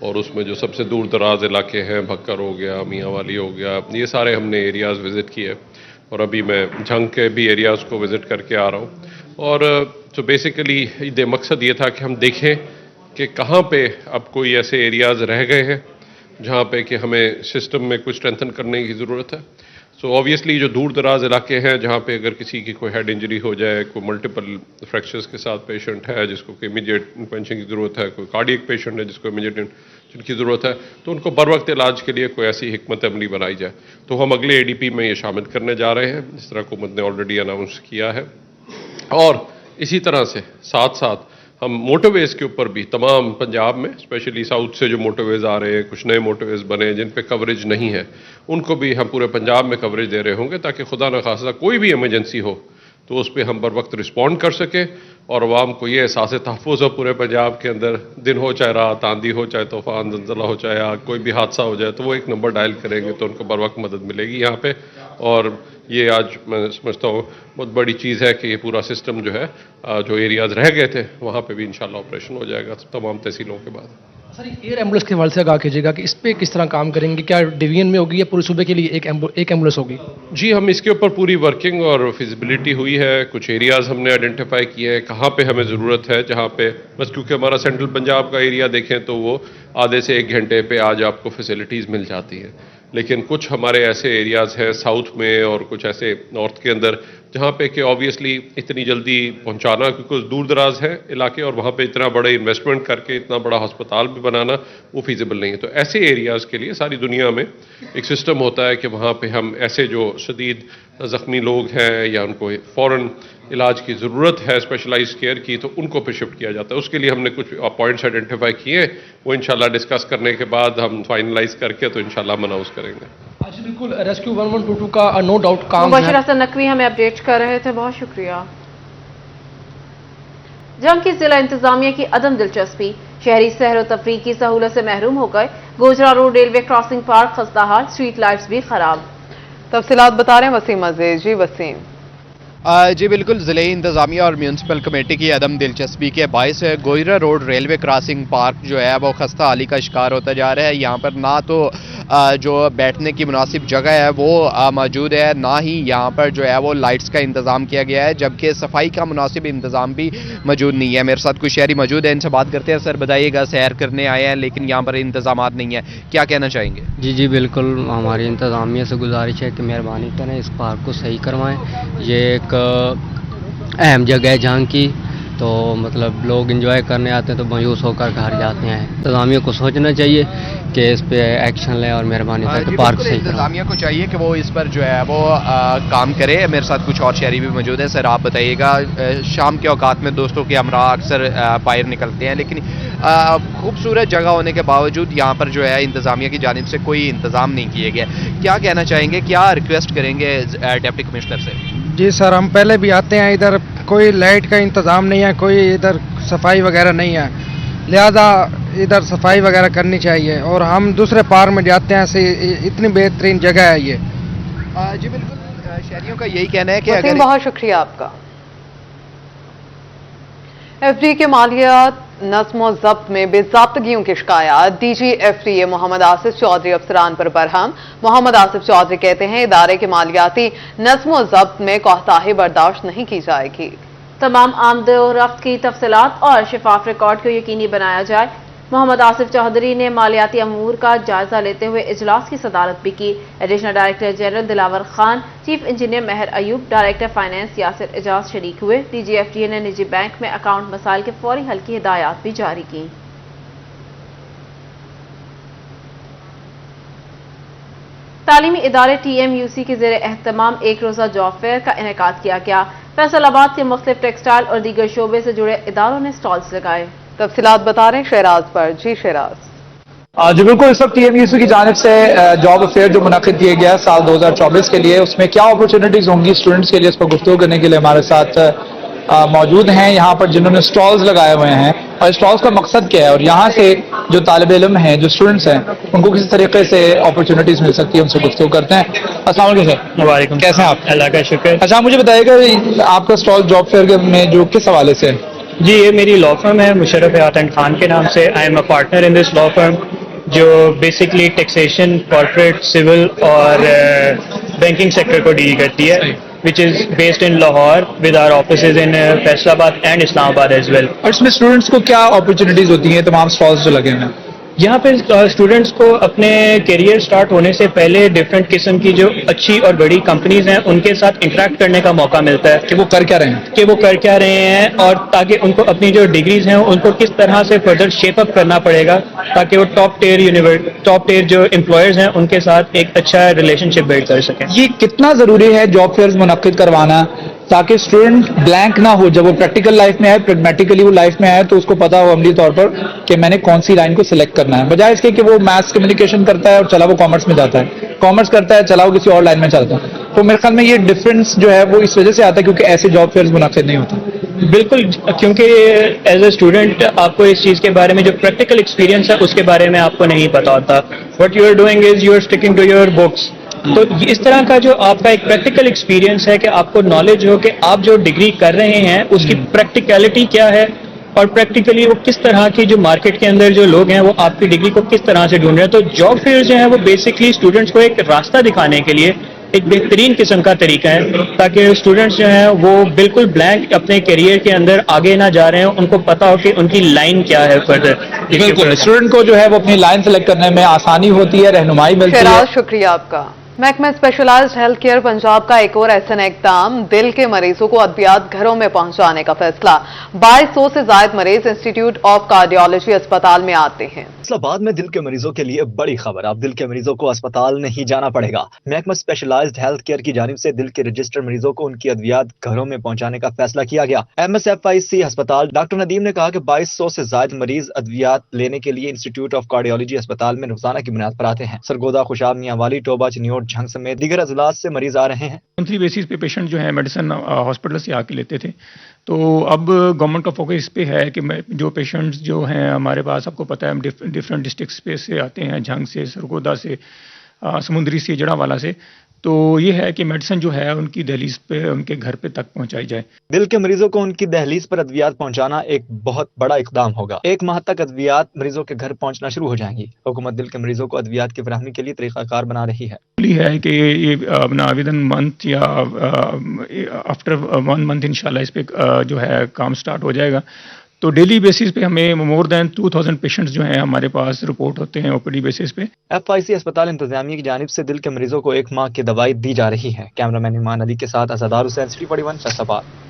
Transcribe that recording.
اور اس میں جو سب سے دور دراز علاقے ہیں، بھکر ہو گیا، میاں والی ہو گیا، یہ سارے ہم نے ایریاز وزٹ کیے، اور ابھی میں جھنگ کے بھی ایریاز کو وزٹ کر کے آ رہا ہوں۔ اور تو بیسیکلی مقصد یہ تھا کہ ہم دیکھیں کہ کہاں پہ اب کوئی ایسے ایریاز رہ گئے ہیں جہاں پہ کہ ہمیں سسٹم میں کچھ اسٹرینتھن کرنے کی ضرورت ہے۔ سو آبویسلی جو دور دراز علاقے ہیں جہاں پہ اگر کسی کی کوئی ہیڈ انجری ہو جائے، کوئی ملٹیپل فریکچرز کے ساتھ پیشنٹ ہے جس کو کہ امیڈیٹ انٹرونشن کی ضرورت ہے، کوئی کارڈیک پیشنٹ ہے جس کو امیڈیٹ انٹرونشن کی ضرورت ہے، تو ان کو بر وقت علاج کے لیے کوئی ایسی حکمت عملی بنائی جائے۔ تو ہم اگلے ADP میں یہ شامل کرنے جا رہے ہیں، جس طرح حکومت نے آلریڈی اناؤنس کیا ہے۔ اور اسی طرح سے ساتھ ساتھ ہم موٹر ویز کے اوپر بھی تمام پنجاب میں اسپیشلی ساؤتھ سے جو موٹر ویز آ رہے ہیں، کچھ نئے موٹر ویز بنے جن پہ کوریج نہیں ہے، ان کو بھی ہم پورے پنجاب میں کوریج دے رہے ہوں گے تاکہ خدا نخواستہ کوئی بھی ایمرجنسی ہو تو اس پہ ہم بر وقت رسپونڈ کر سکیں، اور عوام کو یہ احساس تحفظ ہو پورے پنجاب کے اندر، دن ہو چاہے رات، آندھی ہو چاہے طوفان زلزلہ ہو چاہے آگ، کوئی بھی حادثہ ہو جائے تو وہ ایک نمبر ڈائل کریں گے تو ان کو بر وقت مدد ملے گی یہاں پہ۔ اور یہ آج میں سمجھتا ہوں بہت بڑی چیز ہے کہ یہ پورا سسٹم جو ہے جو ایریاز رہ گئے تھے وہاں پہ بھی انشاءاللہ آپریشن ہو جائے گا تمام تحصیلوں کے بعد۔ سر ایئر ایمبولینس کے حوالے سے آگاہ کیجیے گا کہ اس پہ کس طرح کام کریں گے، کیا ڈویژن میں ہوگی یا پورے صوبے کے لیے ایک ایمبولینس ہوگی؟ جی ہم اس کے اوپر پوری ورکنگ اور فیزیبلٹی ہوئی ہے، کچھ ایریاز ہم نے آئیڈینٹیفائی کیے ہیں کہاں پہ ہمیں ضرورت ہے، جہاں پہ بس کیونکہ ہمارا سینٹرل پنجاب کا ایریا دیکھیں تو وہ آدھے سے 1 گھنٹے پہ آج آپ کو فیسلٹیز مل جاتی ہیں، لیکن کچھ ہمارے ایسے ایریاز ہیں ساؤتھ میں اور کچھ ایسے نارتھ کے اندر جہاں پہ کہ آبویسلی اتنی جلدی پہنچانا کیونکہ دور دراز ہے علاقے اور وہاں پہ اتنا بڑے انویسٹمنٹ کر کے اتنا بڑا ہسپتال بھی بنانا وہ فیزیبل نہیں ہے۔ تو ایسے ایریاز کے لیے ساری دنیا میں ایک سسٹم ہوتا ہے کہ وہاں پہ ہم ایسے جو شدید زخمی لوگ ہیں یا ان کو فوراً علاج کی ضرورت ہے اسپیشلائز کیئر کی تو ان کو پہ شفٹ کیا جاتا ہے۔ اس کے لیے ہم نے کچھ پوائنٹس آئیڈینٹیفائی کیے ہیں، وہ انشاءاللہ ڈسکس کرنے کے بعد ہم فائنلائز کر کے تو انشاءاللہ اناؤنس کریں گے۔ آج بالکل ریسکیو 1122 کا نو ڈاؤٹ کام مبشر حسن نقوی ہمیں اپڈیٹ کر رہے تھے، بہت شکریہ۔ جنگ کی ضلع انتظامیہ کی عدم دلچسپی، شہری سیر و تفریح کی سہولت سے محروم ہو گئے، Gojra road railway crossing park خستہ حال، اسٹریٹ لائٹس بھی خراب۔ تفصیلات بتا رہے ہیں وسیم عزیز۔ جی وسیم۔ جی بالکل، ضلعی انتظامیہ اور میونسپل کمیٹی کی عدم دلچسپی کے باعث Gojra road railway crossing park جو ہے وہ خستہ حالی کا شکار ہوتا جا رہا ہے۔ یہاں پر نہ تو جو بیٹھنے کی مناسب جگہ ہے وہ موجود ہے، نہ ہی یہاں پر جو ہے وہ لائٹس کا انتظام کیا گیا ہے، جبکہ صفائی کا مناسب انتظام بھی موجود نہیں ہے۔ میرے ساتھ کچھ شہری موجود ہیں، ان سے بات کرتے ہیں۔ سر بتائیے گا، سیر کرنے آئے ہیں لیکن یہاں پر انتظامات نہیں ہیں، کیا کہنا چاہیں گے؟ جی بالکل، ہماری انتظامیہ سے گزارش ہے کہ مہربانی کریں اس پارک کو صحیح کروائیں۔ یہ ایک اہم جگہ ہے جہاں کی، تو مطلب لوگ انجوائے کرنے آتے ہیں تو مایوس ہو کر گھر جاتے ہیں۔ انتظامیہ کو سوچنا چاہیے کہ اس پہ ایکشن لیں اور مہربانی کر کے پارک صحیح کریں۔ انتظامیہ کو چاہیے کہ وہ اس پر جو ہے وہ کام کرے۔ میرے ساتھ کچھ اور شہری بھی موجود ہیں۔ سر آپ بتائیے گا، شام کے اوقات میں دوستوں کے ہمراہ اکثر باہر نکلتے ہیں، لیکن خوبصورت جگہ ہونے کے باوجود یہاں پر جو ہے انتظامیہ کی جانب سے کوئی انتظام نہیں کیے گئے، کیا کہنا چاہیں گے، کیا ریکویسٹ کریں گے ڈپٹی کمشنر سے؟ جی سر، ہم پہلے بھی آتے ہیں، ادھر کوئی لائٹ کا انتظام نہیں ہے، کوئی ادھر صفائی وغیرہ نہیں ہے، لہذا ادھر صفائی وغیرہ کرنی چاہیے۔ اور ہم دوسرے پارک میں جاتے ہیں، اتنی بہترین جگہ ہے یہ۔ جی بالکل، شہریوں کا یہی کہنا ہے کہ وسیم بہت شکریہ آپ کا۔ FD کے مالیات نظم و ضبط میں بے ضابطگیوں کی شکایات، DG FTA محمد آصف چودھری افسران پر برہم۔ محمد آصف چودھری کہتے ہیں ادارے کے مالیاتی نظم و ضبط میں کوتاہی برداشت نہیں کی جائے گی۔ تمام آمد و رفت کی تفصیلات اور شفاف ریکارڈ کو یقینی بنایا جائے۔ محمد آصف چودھری نے مالیاتی امور کا جائزہ لیتے ہوئے اجلاس کی صدارت بھی کی۔ Additional director general Dilawar Khan, chief engineer مہر ایوب، ڈائریکٹر فائنانس یاسر اعجاز شریک ہوئے۔ DG FTA نے نجی بینک میں اکاؤنٹ مسائل کے فوری حل کی ہدایات بھی جاری کی۔ تعلیمی ادارے TMUC کے زیر اہتمام ایک روزہ جاب فیئر کا انعقاد کیا گیا۔ فیصل آباد کے مختلف ٹیکسٹائل اور دیگر شعبے سے جڑے اداروں نے سٹالز لگائے۔ تفصیلات بتا رہے ہیں شہراز پر۔ جی شہراز۔ جو بالکل اس وقت TMUC کی جانب سے جاب فیئر جو منعقد کیے گیا سال 2024 کے لیے، اس میں کیا اپرچونٹیز ہوں گی اسٹوڈنٹس کے لیے، اس پر گفتگو کرنے کے لیے ہمارے ساتھ موجود ہیں یہاں پر جنہوں نے سٹالز لگائے ہوئے ہیں، اور سٹالز کا مقصد کیا ہے اور یہاں سے جو طالب علم ہیں، جو اسٹوڈنٹس ہیں، ان کو کسی طریقے سے اپرچونٹیز مل سکتی ہے، ان سے گفتگو کرتے ہیں۔ السلام علیکم سر۔ وعلیکم، کیسے ہیں آپ؟ اللہ کا شکر۔ اچھا، مجھے بتائیے گا آپ کا سٹال جاب فیئر میں جو کس حوالے سے؟ جی یہ میری لا فرم ہے مشرف حیاتن خان کے نام سے. I am a partner in دس لا فرم جو بیسکلی ٹیکسیشن, کارپوریٹ, سول اور بینکنگ سیکٹر کو ڈیل کرتی ہے, which is based in Lahore with our offices in Faisalabad and Islamabad as well. اور اس میں اسٹوڈنٹس کو کیا اپرچونیٹیز ہوتی ہیں تمام اسٹالس جو لگے ہیں؟ یہاں پہ اسٹوڈنٹس کو اپنے کیریئر سٹارٹ ہونے سے پہلے ڈفرینٹ قسم کی جو اچھی اور بڑی کمپنیز ہیں ان کے ساتھ انٹریکٹ کرنے کا موقع ملتا ہے کہ وہ کر کیا رہے ہیں اور تاکہ ان کو اپنی جو ڈگریز ہیں ان کو کس طرح سے فردر شیپ اپ کرنا پڑے گا تاکہ وہ ٹاپ ٹیئر جو امپلائرز ہیں ان کے ساتھ ایک اچھا ریلیشن شپ بلڈ کر سکیں. یہ کتنا ضروری ہے جاب فیئرز منعقد کروانا تاکہ اسٹوڈنٹ بلینک نہ ہو جب وہ پریکٹیکل لائف میں آئے, پریگمیٹیکلی وہ لائف میں آئے تو اس کو پتا ہو عملی طور پر کہ میں نے کون سی لائن کو سلیکٹ کرنا ہے, بجائے اس کے کہ وہ میتھس کمیونیکیشن کرتا ہے اور چلا وہ کامرس میں جاتا ہے, کامرس کرتا ہے چلا وہ کسی اور لائن میں چلتا ہے. تو میرے خیال میں یہ ڈفرینس جو ہے وہ اس وجہ سے آتا ہے کیونکہ ایسے جاب فیئرز منعقد نہیں ہوتے. بالکل, کیونکہ ایز اے اسٹوڈنٹ آپ کو اس چیز کے بارے میں جو پریکٹیکل ایکسپیرینس ہے اس کے بارے میں آپ کو نہیں پتا ہوتا. What you are doing is you are sticking to your books. تو اس طرح کا جو آپ کا ایک پریکٹیکل ایکسپیرینس ہے کہ آپ کو نالج ہو کہ آپ جو ڈگری کر رہے ہیں اس کی پریکٹیکلٹی کیا ہے اور پریکٹیکلی وہ کس طرح کی جو مارکیٹ کے اندر جو لوگ ہیں وہ آپ کی ڈگری کو کس طرح سے ڈھونڈ رہے ہیں. تو جاب فیئر جو ہیں وہ بیسکلی اسٹوڈنٹس کو ایک راستہ دکھانے کے لیے ایک بہترین قسم کا طریقہ ہے تاکہ اسٹوڈنٹس جو ہیں وہ بالکل بلینک اپنے کیریئر کے اندر آگے نہ جا رہے ہیں, ان کو پتا ہو کہ ان کی لائن کیا ہے فردر. بالکل, اسٹوڈنٹ کو جو ہے وہ اپنی لائن سلیکٹ کرنے میں آسانی ہوتی ہے, رہنمائی ملتی ہے. شکریہ آپ کا. محکمہ اسپیشلائزڈ ہیلتھ کیئر پنجاب کا ایک اور ایسا اقدام, دل کے مریضوں کو ادویات گھروں میں پہنچانے کا فیصلہ. 2200 سے زائد مریض انسٹیٹیوٹ آف کارڈیالوجی اسپتال میں آتے ہیں. فیصل آباد میں دل کے مریضوں کے لیے بڑی خبر, اب دل کے مریضوں کو اسپتال نہیں جانا پڑے گا. محکمہ اسپیشلائزڈ ہیلتھ کیئر کی جانب سے دل کے رجسٹرڈ مریضوں کو ان کی ادویات گھروں میں پہنچانے کا فیصلہ کیا گیا. MSFIC ہسپتال ڈاکٹر ندیم نے کہا کہ 2200 سے زائد مریض ادویات لینے کے لیے انسٹیٹیوٹ آف کارڈیالوجی اسپتال میں روزانہ کی بنیاد پر آتے ہیں. سرگودا, خوشاب, میاں ٹوبہ, چنیوٹ, جھنگ سمیت دیگر اضلاع سے مریض آ رہے ہیں. منتھلی بیسس پہ پیشنٹ جو ہے میڈیسن ہاسپٹل سے آ کے لیتے تھے, تو اب گورنمنٹ کا فوکس اس پہ ہے کہ جو پیشنٹس جو ہیں ہمارے پاس, آپ کو پتہ ہے ڈفرینٹ ڈسٹرکٹس پہ سے آتے ہیں, جھنگ سے, سرگودا سے, سمندری سے, جڑا والا سے, تو یہ ہے کہ میڈیسن جو ہے ان کی دہلیز پہ, ان کے گھر پہ تک پہنچائی جائے. دل کے مریضوں کو ان کی دہلیز پر ادویات پہنچانا ایک بہت بڑا اقدام ہوگا. 1 ماہ تک ادویات مریضوں کے گھر پہنچنا شروع ہو جائیں گی. حکومت دل کے مریضوں کو ادویات کی فراہمی کے لیے طریقہ کار بنا رہی ہے. ہے کہ یہ اپنا ودن منتھ یا آفٹر 1 منتھ انشاءاللہ اس پہ جو ہے کام سٹارٹ ہو جائے گا. تو ڈیلی بیسس پہ ہمیں مور دین 2000 پیشنٹس جو ہیں ہمارے پاس رپورٹ ہوتے ہیں OPD بیسس پہ. FIC اسپتال انتظامیہ کی جانب سے دل کے مریضوں کو 1 ماہ کی دوائی دی جا رہی ہے. کیمرہ مین ایمان علی کے ساتھ اسدار حسین, City 41 فیصل آباد.